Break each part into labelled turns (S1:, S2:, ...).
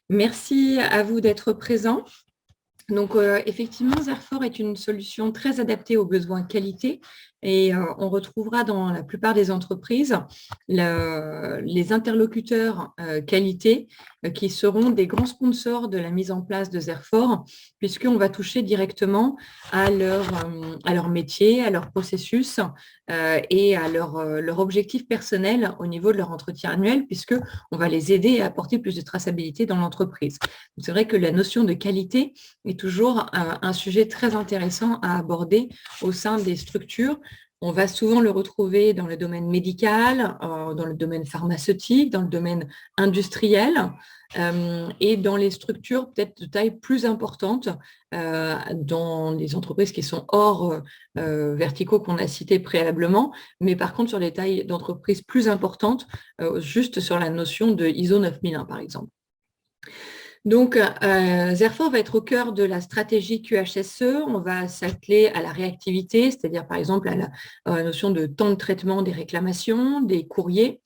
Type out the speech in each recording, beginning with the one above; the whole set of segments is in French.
S1: Merci à vous d'être présent. Donc, effectivement, Zerfor est une solution très adaptée aux besoins qualité et on retrouvera dans la plupart des entreprises les interlocuteurs qualité qui seront des grands sponsors de la mise en place de Zerfor, puisqu'on va toucher directement à leur métier, à leur processus et à leur objectif personnel au niveau de leur entretien annuel, puisqu'on va les aider à apporter plus de traçabilité dans l'entreprise. C'est vrai que la notion de qualité est toujours un sujet très intéressant à aborder au sein des structures. On va souvent le retrouver dans le domaine médical, dans le domaine pharmaceutique, dans le domaine industriel et dans les structures peut-être de taille plus importante, dans les entreprises qui sont hors verticaux qu'on a cités préalablement, mais par contre sur les tailles d'entreprises plus importantes, juste sur la notion de ISO 9001 par exemple. Donc, Zerfor va être au cœur de la stratégie QHSE. On va s'atteler à la réactivité, c'est-à-dire par exemple à la notion de temps de traitement des réclamations, des courriers,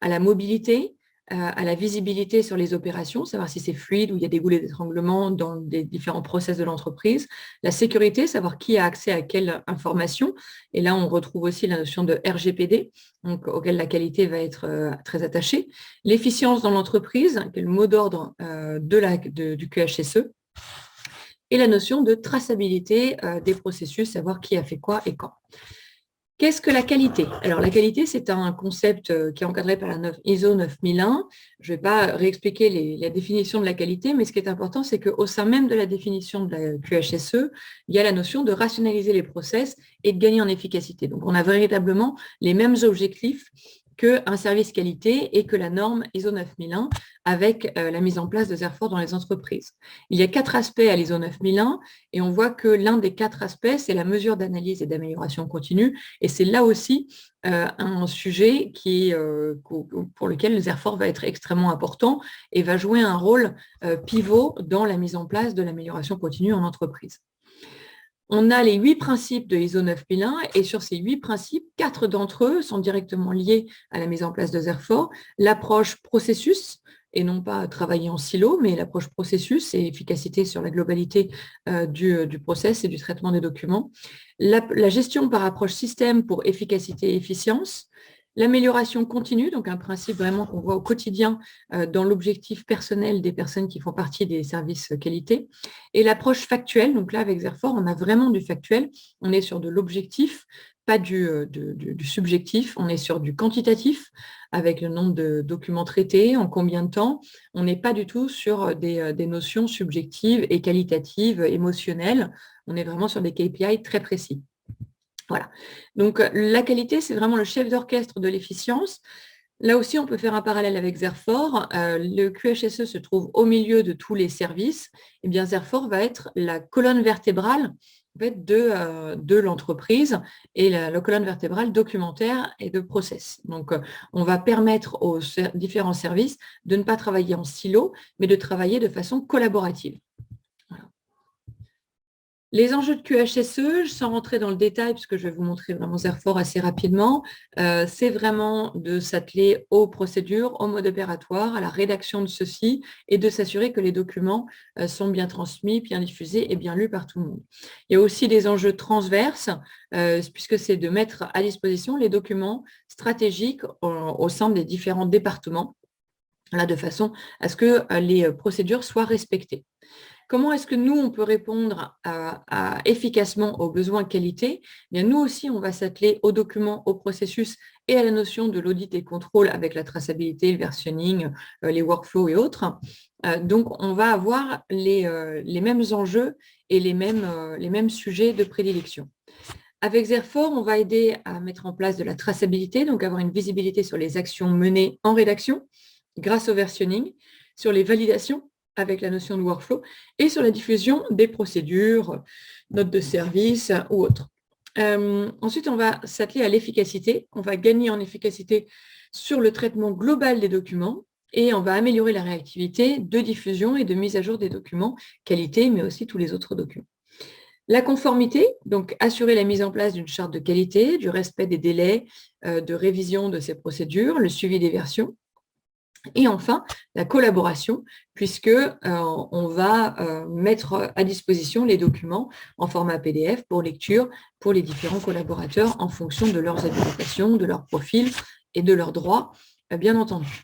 S1: à la mobilité, à la visibilité sur les opérations, savoir si c'est fluide ou il y a des goulets d'étranglement dans les différents process de l'entreprise, la sécurité, savoir qui a accès à quelle information. Et là, on retrouve aussi la notion de RGPD, donc, auquel la qualité va être très attachée. L'efficience dans l'entreprise, qui est le mot d'ordre du QHSE, et la notion de traçabilité des processus, savoir qui a fait quoi et quand. Qu'est-ce que la qualité? Alors, la qualité, c'est un concept qui est encadré par la ISO 9001. Je ne vais pas réexpliquer la définition de la qualité, mais ce qui est important, c'est qu'au sein même de la définition de la QHSE, il y a la notion de rationaliser les process et de gagner en efficacité. Donc, on a véritablement les mêmes objectifs qu'un service qualité et que la norme ISO 9001 avec la mise en place de Zerfor dans les entreprises. Il y a 4 aspects à l'ISO 9001 et on voit que l'un des 4 aspects, c'est la mesure d'analyse et d'amélioration continue. Et c'est là aussi un sujet pour lequel le Zerfor va être extrêmement important et va jouer un rôle pivot dans la mise en place de l'amélioration continue en entreprise. On a les 8 principes de ISO 9001 et sur ces 8 principes, 4 d'entre eux sont directement liés à la mise en place de Zerfor. L'approche processus, et non pas travailler en silo, mais l'approche processus et efficacité sur la globalité du process et du traitement des documents. La gestion par approche système pour efficacité et efficience. L'amélioration continue, donc un principe vraiment qu'on voit au quotidien dans l'objectif personnel des personnes qui font partie des services qualité. Et l'approche factuelle, donc là avec Zerfor, on a vraiment du factuel, on est sur de l'objectif, pas du subjectif, on est sur du quantitatif, avec le nombre de documents traités, en combien de temps, on n'est pas du tout sur des notions subjectives et qualitatives, émotionnelles, on est vraiment sur des KPI très précis. Voilà. Donc, la qualité, c'est vraiment le chef d'orchestre de l'efficience. Là aussi, on peut faire un parallèle avec Zerfor. Le QHSE se trouve au milieu de tous les services. Eh bien, Zerfor va être la colonne vertébrale en fait, de l'entreprise et la colonne vertébrale documentaire et de process. Donc, on va permettre aux différents services de ne pas travailler en silo, mais de travailler de façon collaborative. Les enjeux de QHSE, sans rentrer dans le détail, puisque je vais vous montrer vraiment Zerfor assez rapidement, c'est vraiment de s'atteler aux procédures, au mode opératoire, à la rédaction de ceux-ci et de s'assurer que les documents sont bien transmis, bien diffusés et bien lus par tout le monde. Il y a aussi des enjeux transverses, puisque c'est de mettre à disposition les documents stratégiques au sein des différents départements, là, de façon à ce que les procédures soient respectées. Comment est-ce que nous, on peut répondre efficacement aux besoins qualité? Bien, nous aussi, on va s'atteler aux documents, au processus et à la notion de l'audit et contrôle avec la traçabilité, le versionning, les workflows et autres. Donc, on va avoir les mêmes enjeux et les mêmes sujets de prédilection. Avec Zerfor, on va aider à mettre en place de la traçabilité, donc avoir une visibilité sur les actions menées en rédaction grâce au versionning, sur les validations avec la notion de workflow et sur la diffusion des procédures, notes de service ou autres. Ensuite, on va s'atteler à l'efficacité. On va gagner en efficacité sur le traitement global des documents et on va améliorer la réactivité de diffusion et de mise à jour des documents, qualité, mais aussi tous les autres documents. La conformité, donc assurer la mise en place d'une charte de qualité, du respect des délais de révision de ces procédures, le suivi des versions. Et enfin, la collaboration, puisque on va mettre à disposition les documents en format PDF pour lecture pour les différents collaborateurs en fonction de leurs habilitations, de leur profil et de leurs droits, bien entendu.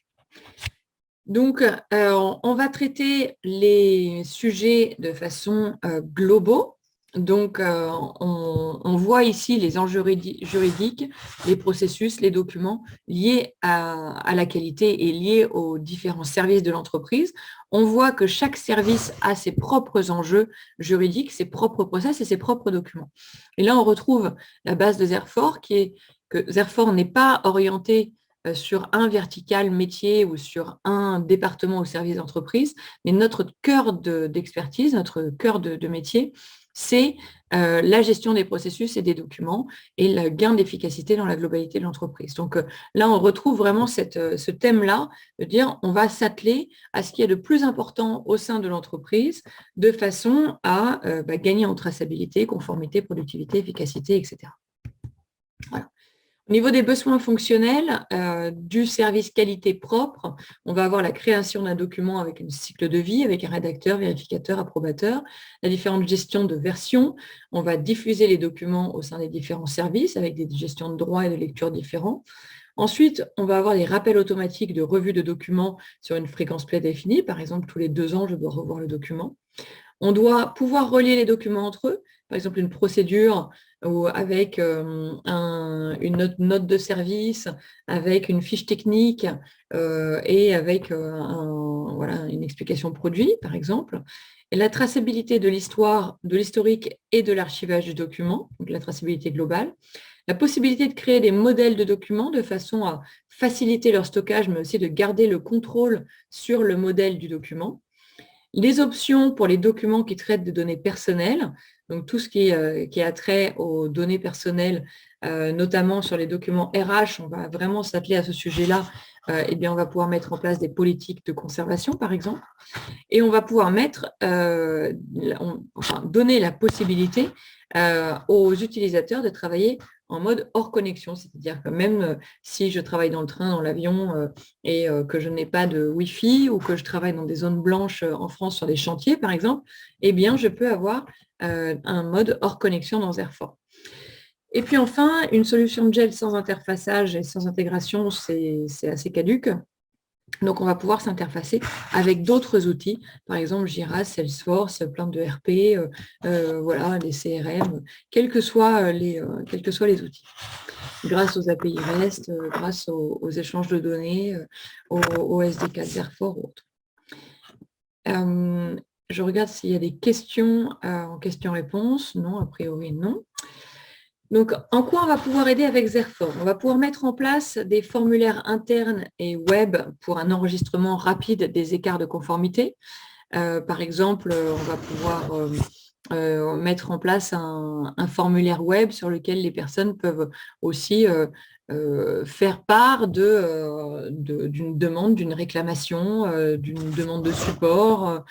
S1: Donc, on va traiter les sujets de façon globaux. Donc, on voit ici les enjeux juridiques, les processus, les documents liés à la qualité et liés aux différents services de l'entreprise. On voit que chaque service a ses propres enjeux juridiques, ses propres process et ses propres documents. Et là, on retrouve la base de Zerfor, qui est que Zerfor n'est pas orienté sur un vertical métier ou sur un département au service d'entreprise, mais notre cœur d'expertise, notre cœur de métier, c'est la gestion des processus et des documents et le gain d'efficacité dans la globalité de l'entreprise. Donc là, on retrouve vraiment ce thème-là, de dire on va s'atteler à ce qu'il y a de plus important au sein de l'entreprise de façon à gagner en traçabilité, conformité, productivité, efficacité, etc. Voilà. Au niveau des besoins fonctionnels du service qualité propre, on va avoir la création d'un document avec un cycle de vie, avec un rédacteur, vérificateur, approbateur, la différente gestion de versions. On va diffuser les documents au sein des différents services avec des gestions de droits et de lecture différents. Ensuite, on va avoir les rappels automatiques de revue de documents sur une fréquence prédéfinie. Par exemple, tous les 2 ans, je dois revoir le document. On doit pouvoir relier les documents entre eux, par exemple une procédure ou avec une note de service, avec une fiche technique et avec une explication produit, par exemple. Et la traçabilité de l'histoire, de l'historique et de l'archivage du document, donc la traçabilité globale. La possibilité de créer des modèles de documents de façon à faciliter leur stockage, mais aussi de garder le contrôle sur le modèle du document. Les options pour les documents qui traitent de données personnelles, donc tout ce qui a trait aux données personnelles, notamment sur les documents RH, on va vraiment s'atteler à ce sujet-là. On va pouvoir mettre en place des politiques de conservation, par exemple, et on va pouvoir donner la possibilité aux utilisateurs de travailler en mode hors connexion, c'est-à-dire que même si je travaille dans le train, dans l'avion et que je n'ai pas de Wi-Fi ou que je travaille dans des zones blanches en France sur des chantiers, par exemple, eh bien, je peux avoir un mode hors connexion dans Zerfor. Et puis enfin, une solution de gel sans interfaçage et sans intégration, c'est assez caduque. Donc, on va pouvoir s'interfacer avec d'autres outils, par exemple Jira, Salesforce, plein de RP, les CRM, quels que soient les outils. Grâce aux API REST, grâce aux échanges de données, au SDK de Zerfor ou autres. Je regarde s'il y a des questions en questions-réponses. Non, a priori, non. Donc, en quoi on va pouvoir aider avec Zerfor? On va pouvoir mettre en place des formulaires internes et web pour un enregistrement rapide des écarts de conformité. Par exemple, on va pouvoir mettre en place un formulaire web sur lequel les personnes peuvent aussi faire part d'une demande, d'une réclamation, d'une demande de support.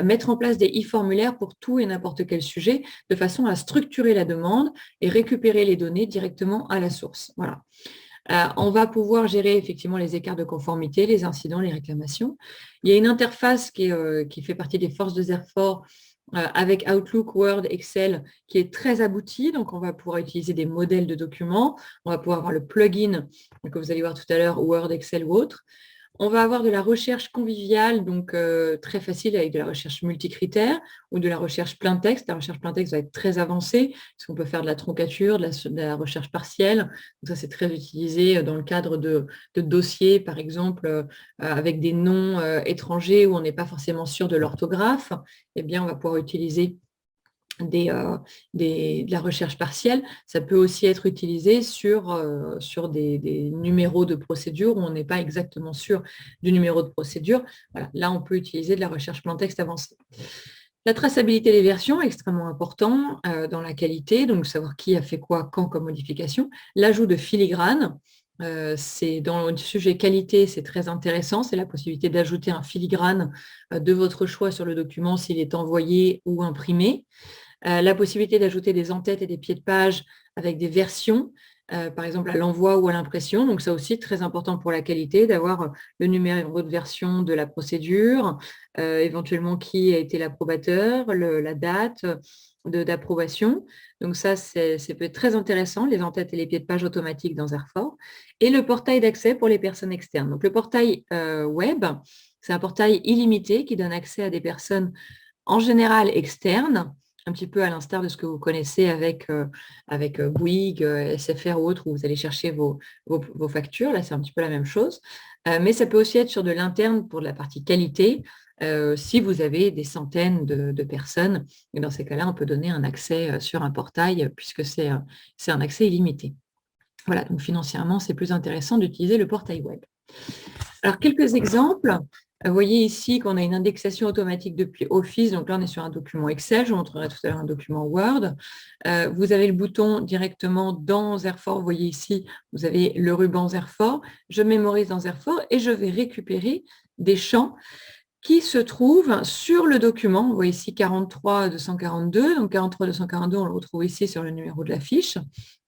S1: Mettre en place des e-formulaires pour tout et n'importe quel sujet, de façon à structurer la demande et récupérer les données directement à la source. Voilà. On va pouvoir gérer effectivement les écarts de conformité, les incidents, les réclamations. Il y a une interface qui fait partie des forces de Zerfor avec Outlook, Word, Excel, qui est très abouti. Donc, on va pouvoir utiliser des modèles de documents. On va pouvoir avoir le plugin que vous allez voir tout à l'heure, Word, Excel ou autre. On va avoir de la recherche conviviale, donc très facile avec de la recherche multicritère ou de la recherche plein texte. La recherche plein texte va être très avancée, parce qu'on peut faire de la troncature, de la recherche partielle. Donc ça, c'est très utilisé dans le cadre de dossiers, par exemple, avec des noms étrangers où on n'est pas forcément sûr de l'orthographe. Eh bien, on va pouvoir utiliser de la recherche partielle. Ça peut aussi être utilisé sur des numéros de procédure où on n'est pas exactement sûr du numéro de procédure. Voilà. Là, on peut utiliser de la recherche plein texte avancée. La traçabilité des versions est extrêmement important dans la qualité, donc savoir qui a fait quoi, quand comme modification. L'ajout de filigrane, c'est dans le sujet qualité, c'est très intéressant, c'est la possibilité d'ajouter un filigrane de votre choix sur le document s'il est envoyé ou imprimé. La possibilité d'ajouter des en-têtes et des pieds de page avec des versions, par exemple à l'envoi ou à l'impression. Donc ça aussi, très important pour la qualité, d'avoir le numéro de version de la procédure, éventuellement qui a été l'approbateur, la date d'approbation. Donc ça, peut être très intéressant, les en-têtes et les pieds de page automatiques dans Zerfor. Et le portail d'accès pour les personnes externes. Donc le portail web, c'est un portail illimité qui donne accès à des personnes en général externes, un petit peu à l'instar de ce que vous connaissez avec Bouygues, SFR ou autres, où vous allez chercher vos factures. Là, c'est un petit peu la même chose. Mais ça peut aussi être sur de l'interne pour la partie qualité, si vous avez des centaines de personnes. Et dans ces cas-là, on peut donner un accès sur un portail, puisque c'est un accès illimité. Voilà, donc financièrement, c'est plus intéressant d'utiliser le portail web. Alors, quelques exemples. Vous voyez ici qu'on a une indexation automatique depuis Office. Donc là, on est sur un document Excel. Je vous montrerai tout à l'heure un document Word. Vous avez le bouton directement dans Zerfor. Vous voyez ici, vous avez le ruban Zerfor. Je mémorise dans Zerfor et je vais récupérer des champs qui se trouvent sur le document. Vous voyez ici 43 242. Donc 43 242, on le retrouve ici sur le numéro de la fiche.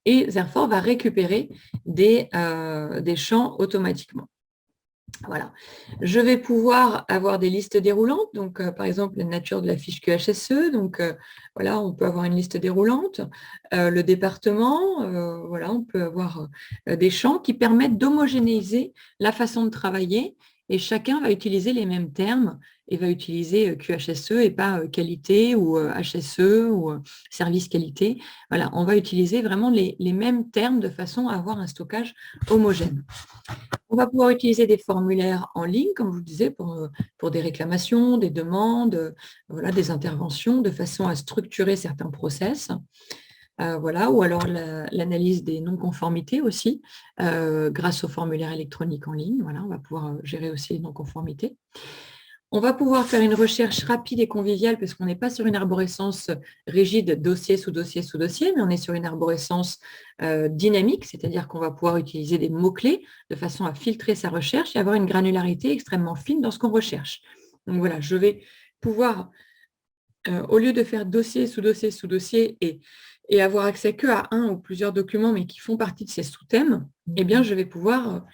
S1: Et Zerfor va récupérer des champs automatiquement. Voilà. Je vais pouvoir avoir des listes déroulantes, donc par exemple la nature de la fiche QHSE, donc voilà, on peut avoir une liste déroulante, le département, voilà, on peut avoir des champs qui permettent d'homogénéiser la façon de travailler et chacun va utiliser les mêmes termes et va utiliser QHSE et pas qualité ou HSE ou service qualité. Voilà, on va utiliser vraiment les mêmes termes de façon à avoir un stockage homogène. On va pouvoir utiliser des formulaires en ligne, comme je vous disais, pour des réclamations, des demandes, voilà, des interventions, de façon à structurer certains process. Voilà, ou alors l'analyse des non-conformités aussi, grâce aux formulaires électroniques en ligne. Voilà, on va pouvoir gérer aussi les non-conformités. On va pouvoir faire une recherche rapide et conviviale parce qu'on n'est pas sur une arborescence rigide, dossier sous dossier sous dossier, mais on est sur une arborescence dynamique, c'est-à-dire qu'on va pouvoir utiliser des mots-clés de façon à filtrer sa recherche et avoir une granularité extrêmement fine dans ce qu'on recherche. Donc voilà, je vais pouvoir, au lieu de faire dossier sous dossier sous dossier et avoir accès qu'à un ou plusieurs documents, mais qui font partie de ces sous-thèmes, eh bien, je vais pouvoir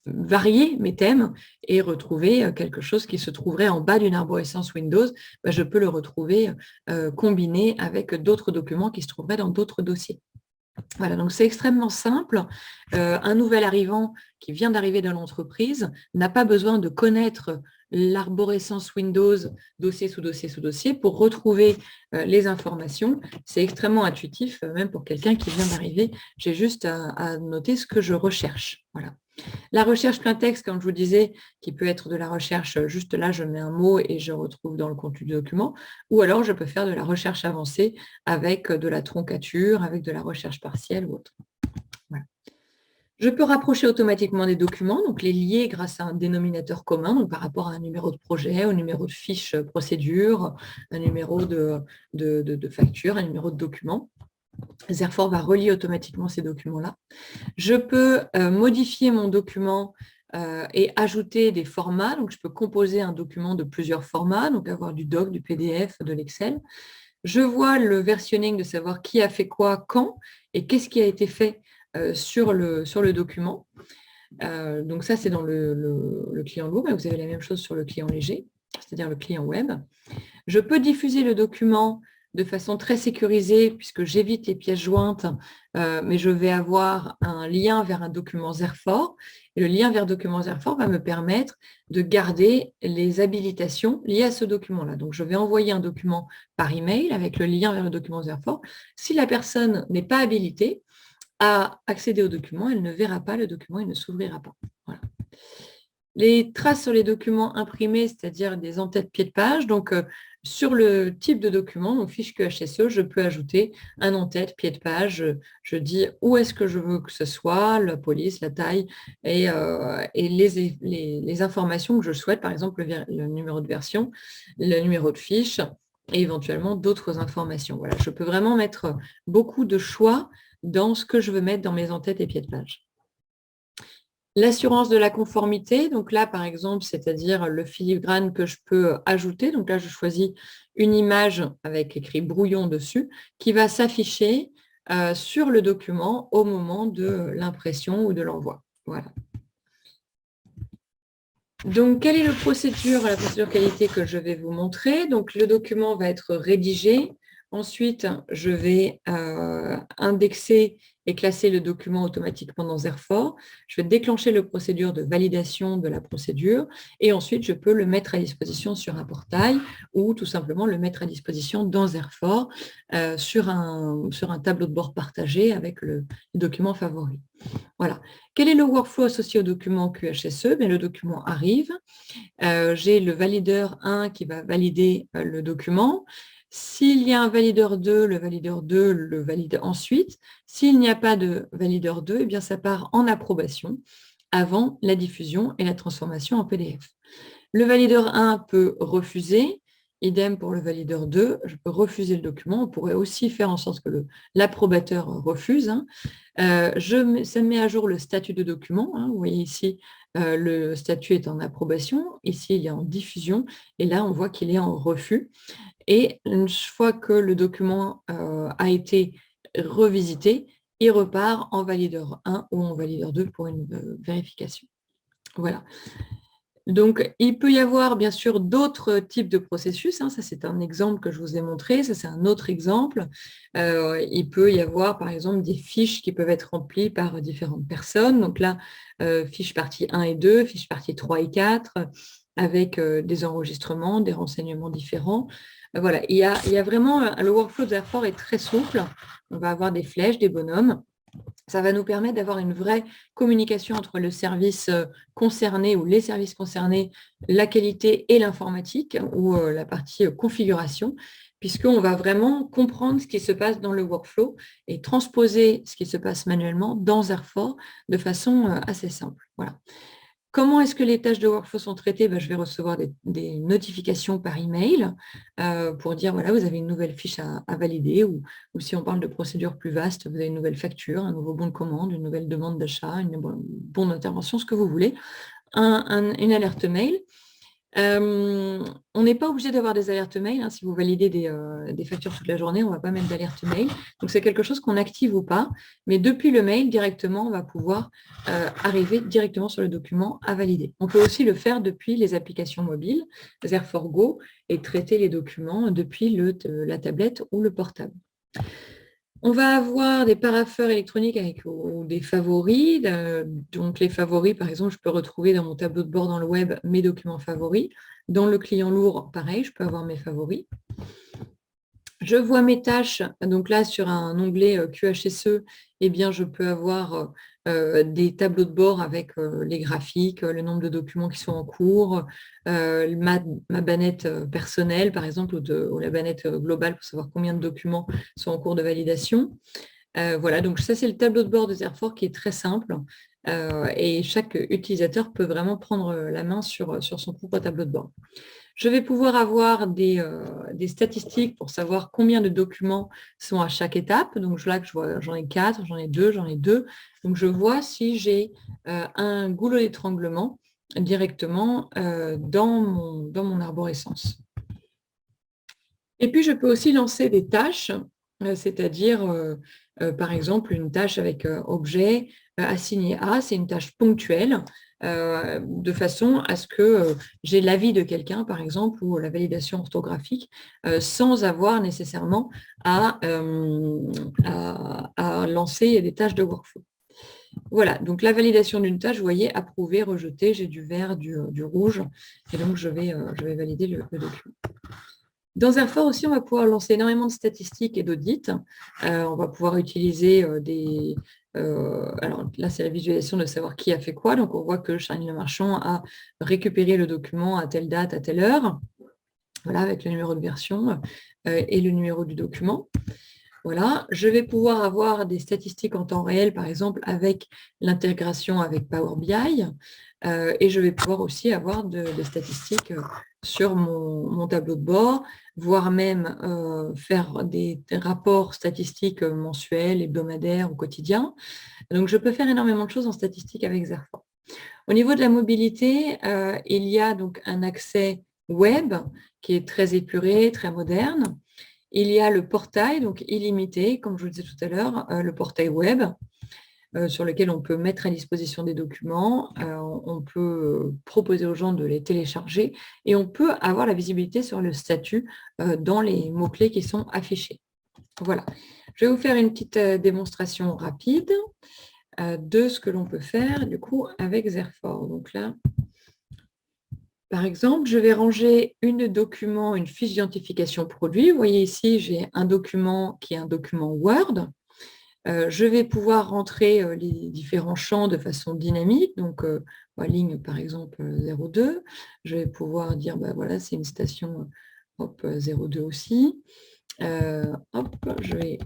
S1: varier mes thèmes et retrouver quelque chose qui se trouverait en bas d'une arborescence Windows. Je peux le retrouver combiné avec d'autres documents qui se trouveraient dans d'autres dossiers. Voilà, donc c'est extrêmement simple. Un nouvel arrivant qui vient d'arriver dans l'entreprise n'a pas besoin de connaître l'arborescence Windows, dossier sous dossier sous dossier, pour retrouver les informations. C'est extrêmement intuitif, même pour quelqu'un qui vient d'arriver. J'ai juste à noter ce que je recherche. Voilà. La recherche plein texte, comme je vous disais, qui peut être de la recherche, juste là, je mets un mot et je retrouve dans le contenu du document, ou alors je peux faire de la recherche avancée avec de la troncature, avec de la recherche partielle ou autre. Voilà. Je peux rapprocher automatiquement des documents, donc les lier grâce à un dénominateur commun, donc par rapport à un numéro de projet, au numéro de fiche procédure, un numéro de facture, un numéro de document. Zerfor va relier automatiquement ces documents-là. Je peux modifier mon document et ajouter des formats. Donc, je peux composer un document de plusieurs formats, donc avoir du doc, du PDF, de l'Excel. Je vois le versionning de savoir qui a fait quoi, quand, et qu'est-ce qui a été fait sur le document. Donc, ça, c'est dans le client lourd, mais vous avez la même chose sur le client léger, c'est-à-dire le client web. Je peux diffuser le document de façon très sécurisée, puisque j'évite les pièces jointes, mais je vais avoir un lien vers un document Zerfor. Et le lien vers le document Zerfor va me permettre de garder les habilitations liées à ce document-là. Donc, je vais envoyer un document par email avec le lien vers le document Zerfor. Si la personne n'est pas habilitée à accéder au document, elle ne verra pas le document, il ne s'ouvrira pas. Voilà. Les traces sur les documents imprimés, c'est-à-dire des en-têtes pieds de page. Donc, sur le type de document, donc fiche QHSE, je peux ajouter un en-tête pied de page. Je dis où est-ce que je veux que ce soit, la police, la taille et les informations que je souhaite, par exemple le numéro de version, le numéro de fiche et éventuellement d'autres informations. Voilà, je peux vraiment mettre beaucoup de choix dans ce que je veux mettre dans mes en-têtes et pieds de page. L'assurance de la conformité, donc là, par exemple, c'est-à-dire le filigrane que je peux ajouter. Donc là, je choisis une image avec écrit brouillon dessus qui va s'afficher sur le document au moment de l'impression ou de l'envoi. Voilà. Donc, quelle est la procédure qualité que je vais vous montrer? Donc, le document va être rédigé. Ensuite, je vais indexer et classer le document automatiquement dans Zerfor. Je vais déclencher la procédure de validation de la procédure et ensuite, je peux le mettre à disposition sur un portail ou tout simplement le mettre à disposition dans Zerfor sur un tableau de bord partagé avec le document favori. Voilà. Quel est le workflow associé au document QHSE? Le document arrive. J'ai le valideur 1 qui va valider le document. S'il y a un valideur 2, le valideur 2 le valide ensuite. S'il n'y a pas de valideur 2, ça part en approbation avant la diffusion et la transformation en PDF. Le valideur 1 peut refuser. Idem pour le valideur 2, je peux refuser le document. On pourrait aussi faire en sorte que l'approbateur refuse. Ça met à jour le statut de document. Vous voyez ici, le statut est en approbation. Ici, il est en diffusion. Et là, on voit qu'il est en refus. Et une fois que le document a été revisité, il repart en valideur 1 ou en valideur 2 pour une vérification. Voilà. Donc, il peut y avoir bien sûr d'autres types de processus. Ça, c'est un exemple que je vous ai montré. Ça, c'est un autre exemple. Il peut y avoir, par exemple, des fiches qui peuvent être remplies par différentes personnes. Donc là, fiche partie 1 et 2, fiche partie 3 et 4, avec des enregistrements, des renseignements différents. Voilà, il y a vraiment, le workflow de Zerfor est très souple. On va avoir des flèches, des bonhommes. Ça va nous permettre d'avoir une vraie communication entre le service concerné ou les services concernés, la qualité et l'informatique ou la partie configuration, puisqu'on va vraiment comprendre ce qui se passe dans le workflow et transposer ce qui se passe manuellement dans Zerfor de façon assez simple. Voilà. Comment est-ce que les tâches de workflow sont traitées? Je vais recevoir des notifications par email pour dire, voilà, vous avez une nouvelle fiche à valider ou si on parle de procédures plus vastes, vous avez une nouvelle facture, un nouveau bon de commande, une nouvelle demande d'achat, une bonne d'intervention, ce que vous voulez, une alerte mail. On n'est pas obligé d'avoir des alertes mail. Si vous validez des factures toute la journée, on ne va pas mettre d'alerte mail. Donc, c'est quelque chose qu'on active ou pas. Mais depuis le mail, directement, on va pouvoir arriver directement sur le document à valider. On peut aussi le faire depuis les applications mobiles, Zerfor Go, et traiter les documents depuis la tablette ou le portable. On va avoir des parapheurs électroniques ou des favoris. Donc, les favoris, par exemple, je peux retrouver dans mon tableau de bord dans le web mes documents favoris. Dans le client lourd, pareil, je peux avoir mes favoris. Je vois mes tâches. Donc là, sur un onglet QHSE, je peux avoir des tableaux de bord avec les graphiques, le nombre de documents qui sont en cours, ma bannette personnelle, par exemple, ou la bannette globale pour savoir combien de documents sont en cours de validation. Voilà, donc ça, c'est le tableau de bord de Zerfor qui est très simple et chaque utilisateur peut vraiment prendre la main sur son propre tableau de bord. Je vais pouvoir avoir des statistiques pour savoir combien de documents sont à chaque étape. Donc là, j'en ai 4, j'en ai 2, j'en ai 2. Donc je vois si j'ai un goulot d'étranglement directement dans mon arborescence. Et puis, je peux aussi lancer des tâches, c'est-à-dire, par exemple, une tâche avec objet assigné à, c'est une tâche ponctuelle, de façon à ce que j'ai l'avis de quelqu'un, par exemple, ou la validation orthographique, sans avoir nécessairement à lancer des tâches de workflow. Voilà, donc la validation d'une tâche, vous voyez, approuvé, rejeté, j'ai du vert, du rouge, et donc je vais valider le document. Dans Zerfor aussi, on va pouvoir lancer énormément de statistiques et d'audits. On va pouvoir utiliser alors là, c'est la visualisation de savoir qui a fait quoi. Donc, on voit que Charline Lemarchand a récupéré le document à telle date, à telle heure. Voilà, avec le numéro de version et le numéro du document. Voilà, je vais pouvoir avoir des statistiques en temps réel, par exemple, avec l'intégration avec Power BI. Et je vais pouvoir aussi avoir des statistiques sur mon tableau de bord, voire même faire des rapports statistiques mensuels, hebdomadaires ou quotidiens. Donc, je peux faire énormément de choses en statistique avec Zerfor. Au niveau de la mobilité, il y a donc un accès web qui est très épuré, très moderne. Il y a le portail, donc illimité, comme je vous le disais tout à l'heure, le portail web, sur lequel on peut mettre à disposition des documents, on peut proposer aux gens de les télécharger et on peut avoir la visibilité sur le statut dans les mots-clés qui sont affichés. Voilà. Je vais vous faire une petite démonstration rapide de ce que l'on peut faire du coup avec Zerfor. Donc là, par exemple, je vais ranger une fiche d'identification produit. Vous voyez ici, j'ai un document qui est un document Word. Je vais pouvoir rentrer les différents champs de façon dynamique. Donc, ligne par exemple 02. Je vais pouvoir dire, voilà, c'est une station 02 aussi. Je vais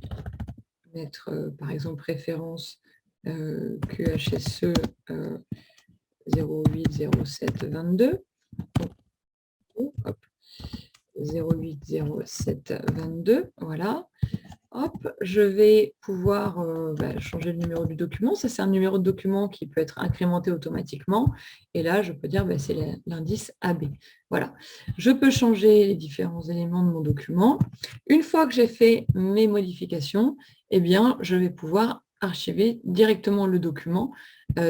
S1: mettre par exemple référence QHSE 08 07 22. Hop, 08 07 22, voilà. Hop, je vais pouvoir changer le numéro du document. Ça, c'est un numéro de document qui peut être incrémenté automatiquement. Et là, je peux dire c'est l'indice AB. Voilà. Je peux changer les différents éléments de mon document. Une fois que j'ai fait mes modifications, eh bien, je vais pouvoir archiver directement le document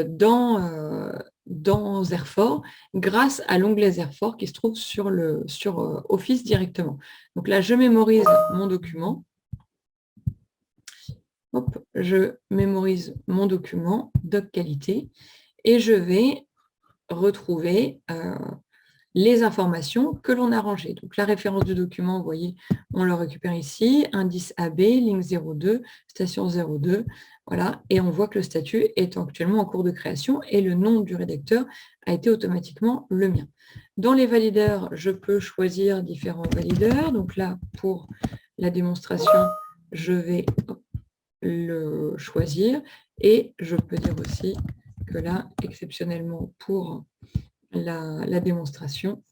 S1: dans Zerfor grâce à l'onglet Zerfor qui se trouve sur Office directement. Donc là, je mémorise mon document. Hop, je mémorise mon document, doc qualité, et je vais retrouver les informations que l'on a rangées. Donc la référence du document, vous voyez, on le récupère ici, indice AB, ligne 02, station 02, voilà, et on voit que le statut est actuellement en cours de création et le nom du rédacteur a été automatiquement le mien. Dans les valideurs, je peux choisir différents valideurs. Donc là, pour la démonstration, je vais le choisir et je peux dire aussi que là, exceptionnellement pour la démonstration,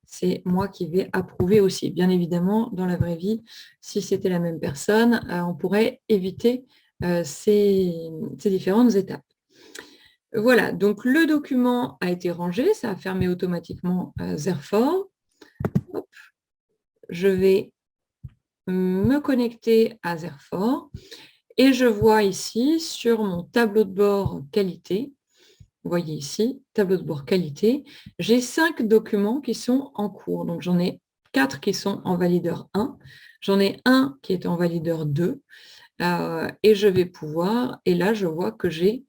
S1: c'est moi qui vais approuver aussi. Bien évidemment, dans la vraie vie, si c'était la même personne, on pourrait éviter ces différentes étapes. Voilà, donc le document a été rangé, ça a fermé automatiquement Zerfor. Hop. Je vais me connecter à Zerfor et je vois ici sur mon tableau de bord qualité, vous voyez ici, tableau de bord qualité, j'ai 5 documents qui sont en cours. Donc, j'en ai 4 qui sont en valideur 1, j'en ai un qui est en valideur 2, et je vais pouvoir, et là, je vois que j'ai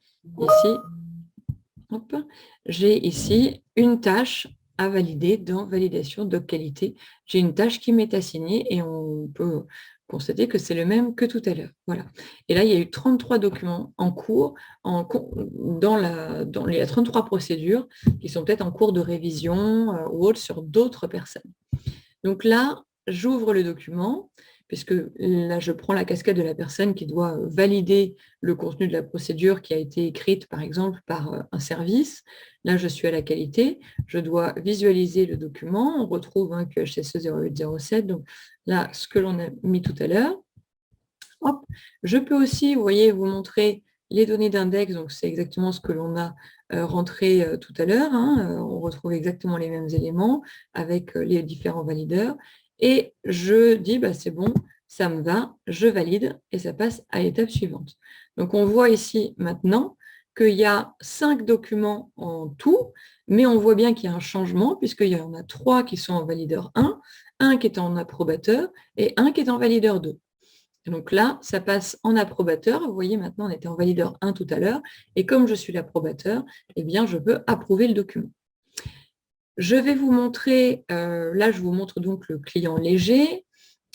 S1: ici une tâche à valider dans validation doc qualité. J'ai une tâche qui m'est assignée et on peut constater que c'est le même que tout à l'heure. Voilà. Et là, il y a eu 33 documents en cours, dans les 33 procédures qui sont peut-être en cours de révision ou autre sur d'autres personnes. Donc là, j'ouvre le document, puisque là, je prends la casquette de la personne qui doit valider le contenu de la procédure qui a été écrite, par exemple, par un service. Là, je suis à la qualité, je dois visualiser le document. On retrouve un QHSE 0807, donc là, ce que l'on a mis tout à l'heure. Hop. Je peux aussi, vous voyez, vous montrer les données d'index, donc c'est exactement ce que l'on a rentré tout à l'heure. On retrouve exactement les mêmes éléments avec les différents valideurs. Et je dis, c'est bon, ça me va, je valide et ça passe à l'étape suivante. Donc, on voit ici maintenant qu'il y a 5 documents en tout, mais on voit bien qu'il y a un changement puisqu'il y en a 3 qui sont en valideur 1, un qui est en approbateur et un qui est en valideur 2. Donc là, ça passe en approbateur. Vous voyez, maintenant, on était en valideur 1 tout à l'heure. Et comme je suis l'approbateur, eh bien, je peux approuver le document. Je vais vous montrer, là, je vous montre donc le client léger.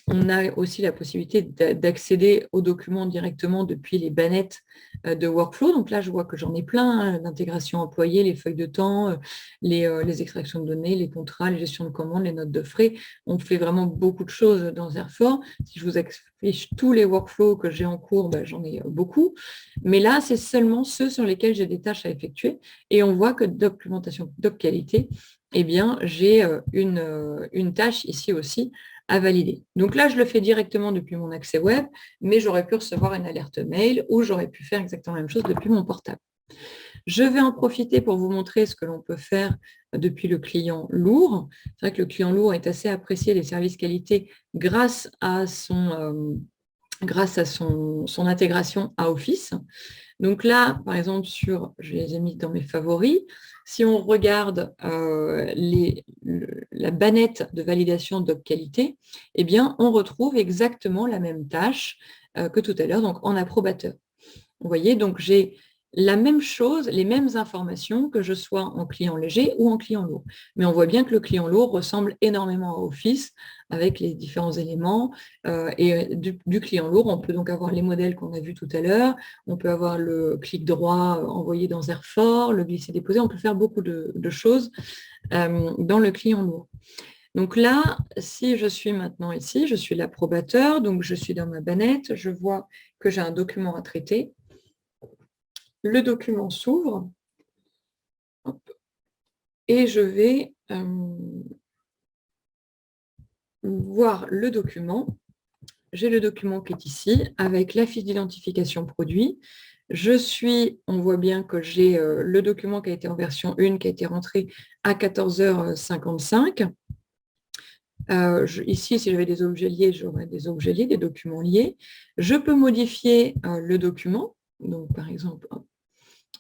S1: On a aussi la possibilité d'accéder aux documents directement depuis les bannettes de workflow. Donc là, je vois que j'en ai plein, l'intégration employée, les feuilles de temps, les extractions de données, les contrats, les gestions de commandes, les notes de frais. On fait vraiment beaucoup de choses dans Zerfor. Si je vous affiche tous les workflows que j'ai en cours, j'en ai beaucoup. Mais là, c'est seulement ceux sur lesquels j'ai des tâches à effectuer. Et on voit que documentation, doc qualité, eh bien, j'ai une tâche ici aussi à valider. Donc là, je le fais directement depuis mon accès web, mais j'aurais pu recevoir une alerte mail ou j'aurais pu faire exactement la même chose depuis mon portable. Je vais en profiter pour vous montrer ce que l'on peut faire depuis le client lourd. C'est vrai que le client lourd est assez apprécié des services qualité grâce à son intégration à Office. Donc là, par exemple, je les ai mis dans mes favoris. Si on regarde la bannette de validation Doc Qualité, eh bien, on retrouve exactement la même tâche que tout à l'heure, donc en approbateur. Vous voyez, donc j'ai la même chose, les mêmes informations que je sois en client léger ou en client lourd. Mais on voit bien que le client lourd ressemble énormément à Office avec les différents éléments. Et du client lourd, on peut donc avoir les modèles qu'on a vus tout à l'heure, on peut avoir le clic droit envoyé dans Airfort, le glisser-déposer, on peut faire beaucoup de choses dans le client lourd. Donc là, si je suis maintenant ici, je suis l'approbateur, donc je suis dans ma bannette, je vois que j'ai un document à traiter. Le document s'ouvre et je vais voir le document. J'ai le document qui est ici avec la fiche d'identification produit. On voit bien que j'ai le document qui a été en version 1, qui a été rentré à 14h55. Ici, si j'avais des objets liés, j'aurais des objets liés, des documents liés. Je peux modifier le document. Donc, par exemple,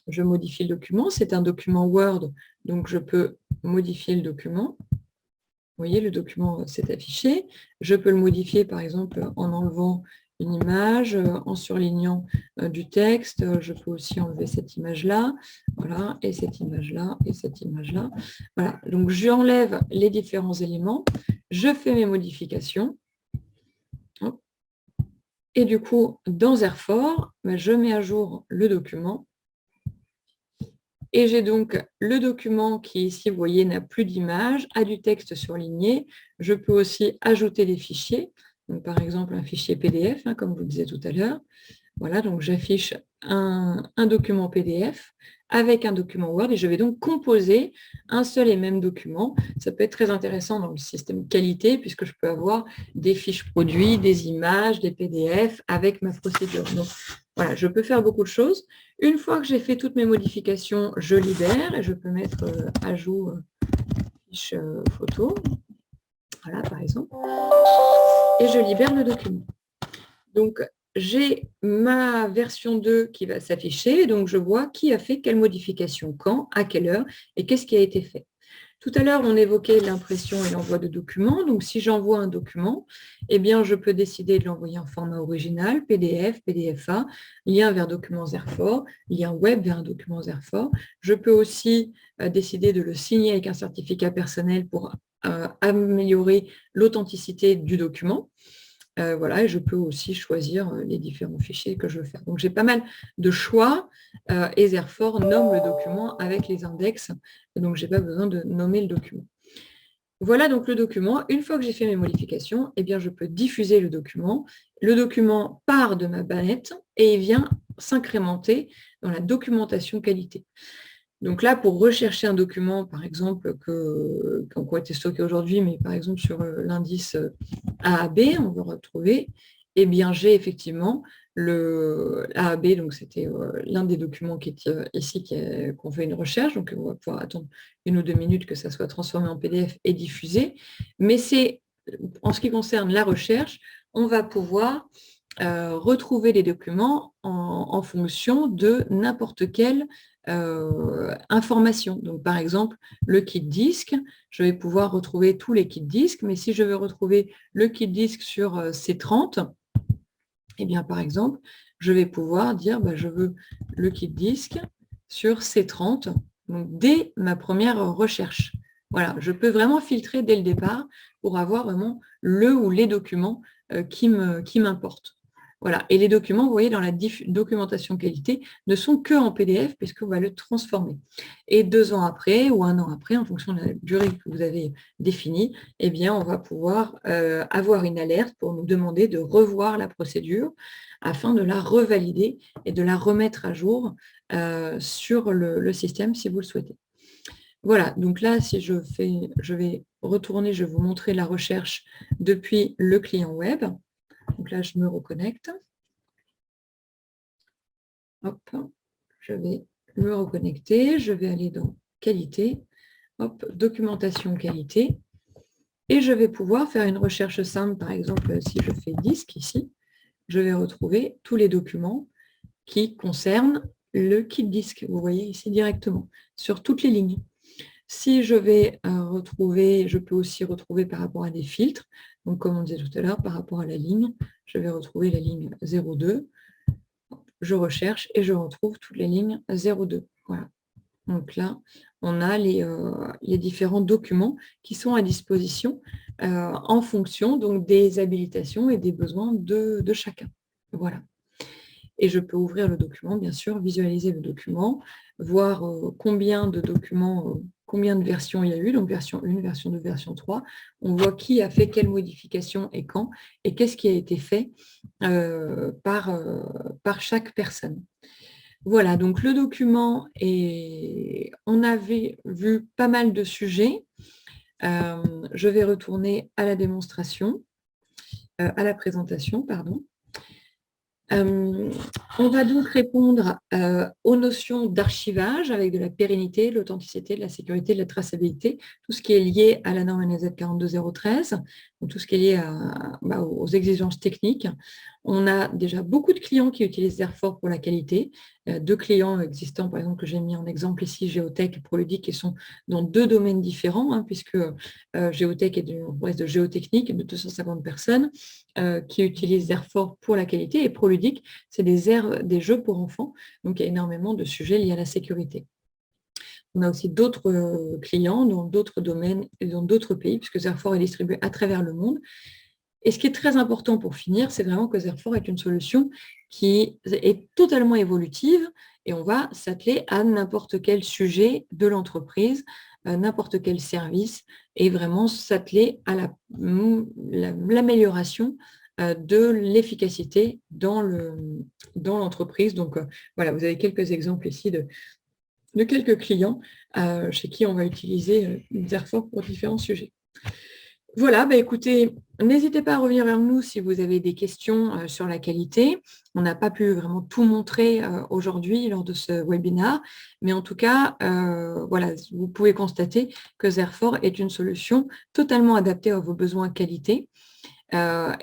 S1: je modifie le document. C'est un document Word, donc je peux modifier le document. Vous voyez, le document s'est affiché. Je peux le modifier, par exemple, en enlevant une image, en surlignant du texte. Je peux aussi enlever cette image-là, voilà, et cette image-là, et cette image-là. Voilà, donc j'enlève les différents éléments, je fais mes modifications. Et du coup, dans Airfort, je mets à jour le document. Et j'ai donc le document qui, ici, vous voyez, n'a plus d'image, a du texte surligné. Je peux aussi ajouter des fichiers. Donc, par exemple, un fichier PDF, comme vous le disiez tout à l'heure. Voilà, donc j'affiche un document PDF avec un document Word et je vais donc composer un seul et même document. Ça peut être très intéressant dans le système qualité puisque je peux avoir des fiches produits, des images, des PDF avec ma procédure. Donc voilà, je peux faire beaucoup de choses. Une fois que j'ai fait toutes mes modifications, je libère et je peux mettre ajout fiche photo. Voilà, par exemple. Et je libère le document. Donc, j'ai ma version 2 qui va s'afficher, donc je vois qui a fait quelle modification, quand, à quelle heure, et qu'est-ce qui a été fait. Tout à l'heure, on évoquait l'impression et l'envoi de documents. Donc, si j'envoie un document, eh bien, je peux décider de l'envoyer en format original, PDF, PDFA, lien vers documents Airfort, lien web vers un document Airfort. Je peux aussi décider de le signer avec un certificat personnel pour améliorer l'authenticité du document. Voilà, et je peux aussi choisir les différents fichiers que je veux faire. Donc, j'ai pas mal de choix et Airfort nomme le document avec les index, donc je n'ai pas besoin de nommer le document. Voilà donc le document. Une fois que j'ai fait mes modifications, eh bien, je peux diffuser le document. Le document part de ma bannette et il vient s'incrémenter dans la documentation qualité. Donc là, pour rechercher un document, par exemple, qui a été stocké aujourd'hui, mais par exemple sur l'indice AAB, on va retrouver, eh bien, j'ai effectivement le AAB, donc c'était l'un des documents qui est ici, qu'on fait une recherche, donc on va pouvoir attendre 1 ou 2 minutes que ça soit transformé en PDF et diffusé. Mais c'est, en ce qui concerne la recherche, on va pouvoir retrouver les documents en fonction de n'importe quelle information. Donc, par exemple, le kit disque, je vais pouvoir retrouver tous les kits disques, mais si je veux retrouver le kit disque sur C30, eh bien, par exemple, je vais pouvoir dire, je veux le kit disque sur C30, donc dès ma première recherche. Voilà, je peux vraiment filtrer dès le départ pour avoir vraiment le ou les documents qui m'importent. Voilà. Et les documents, vous voyez, dans la documentation qualité, ne sont que en PDF puisqu'on va le transformer. Et 2 ans après ou 1 an après, en fonction de la durée que vous avez définie, eh bien, on va pouvoir avoir une alerte pour nous demander de revoir la procédure afin de la revalider et de la remettre à jour sur le système si vous le souhaitez. Voilà, donc là, si je vais retourner, je vais vous montrer la recherche depuis le client web. Donc là, je me reconnecte. Hop, je vais me reconnecter. Je vais aller dans qualité, hop, documentation qualité. Et je vais pouvoir faire une recherche simple. Par exemple, si je fais disque ici, je vais retrouver tous les documents qui concernent le kit disque. Vous voyez ici directement, sur toutes les lignes. Si je vais retrouver, je peux aussi retrouver par rapport à des filtres. Donc, comme on disait tout à l'heure, par rapport à la ligne, je vais retrouver la ligne 02. Je recherche et je retrouve toutes les lignes 02. Voilà. Donc là, on a les différents documents qui sont à disposition en fonction donc, des habilitations et des besoins de chacun. Voilà. Et je peux ouvrir le document, bien sûr, visualiser le document, voir combien de documents, combien de versions il y a eu, donc version 1, version 2, version 3. On voit qui a fait quelle modification et quand, et qu'est-ce qui a été fait par chaque personne. Voilà, donc le document, on avait vu pas mal de sujets. Je vais retourner à la démonstration, à la présentation, pardon. On va donc répondre aux notions d'archivage avec de la pérennité, de l'authenticité, de la sécurité, de la traçabilité, tout ce qui est lié à la norme NAZ 42013, donc tout ce qui est lié aux exigences techniques. On a déjà beaucoup de clients qui utilisent Airfort pour la qualité, deux clients existants, par exemple, que j'ai mis en exemple ici, Géotech et Proludic, qui sont dans deux domaines différents, hein, puisque Géotech est d'une boîte de géotechnique de 250 personnes qui utilisent Airfort pour la qualité, et Proludic, c'est des jeux pour enfants, donc il y a énormément de sujets liés à la sécurité. On a aussi d'autres clients dans d'autres domaines et dans d'autres pays, puisque Zerfort est distribué à travers le monde. Et ce qui est très important pour finir, c'est vraiment que Zerfort est une solution qui est totalement évolutive et on va s'atteler à n'importe quel sujet de l'entreprise, n'importe quel service et vraiment s'atteler à l'amélioration de l'efficacité dans l'entreprise. Donc voilà, vous avez quelques exemples ici de quelques clients chez qui on va utiliser Zerfort pour différents sujets. Voilà, écoutez, n'hésitez pas à revenir vers nous si vous avez des questions sur la qualité. On n'a pas pu vraiment tout montrer aujourd'hui lors de ce webinaire, mais en tout cas, voilà, vous pouvez constater que Zerfort est une solution totalement adaptée à vos besoins qualité.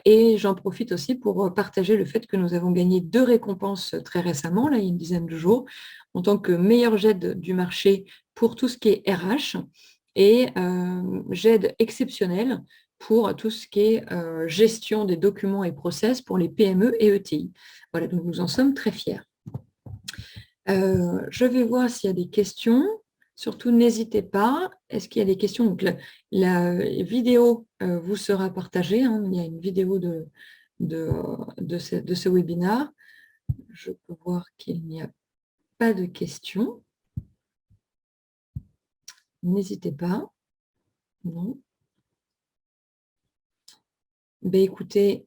S1: Et j'en profite aussi pour partager le fait que nous avons gagné 2 récompenses très récemment, là, il y a une dizaine de jours, en tant que meilleure GED du marché pour tout ce qui est RH et GED exceptionnelle pour tout ce qui est gestion des documents et process pour les PME et ETI. Voilà, donc nous en sommes très fiers. Je vais voir s'il y a des questions. Surtout, n'hésitez pas. Est-ce qu'il y a des questions? Donc, la vidéo vous sera partagée. Hein. Il y a une vidéo de ce webinaire. Je peux voir qu'il n'y a pas de questions. N'hésitez pas. Non. Écoutez,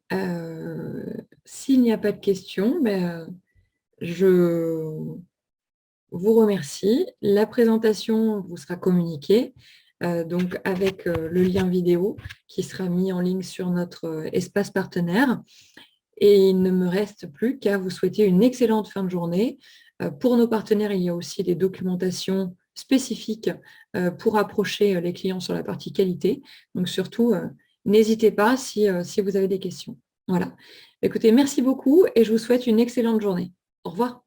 S1: s'il n'y a pas de questions, je vous remercie. La présentation vous sera communiquée donc avec le lien vidéo qui sera mis en ligne sur notre espace partenaire. Et il ne me reste plus qu'à vous souhaiter une excellente fin de journée. Pour nos partenaires, il y a aussi des documentations spécifiques pour approcher les clients sur la partie qualité. Donc surtout, n'hésitez pas si vous avez des questions. Voilà. Écoutez, merci beaucoup et je vous souhaite une excellente journée. Au revoir.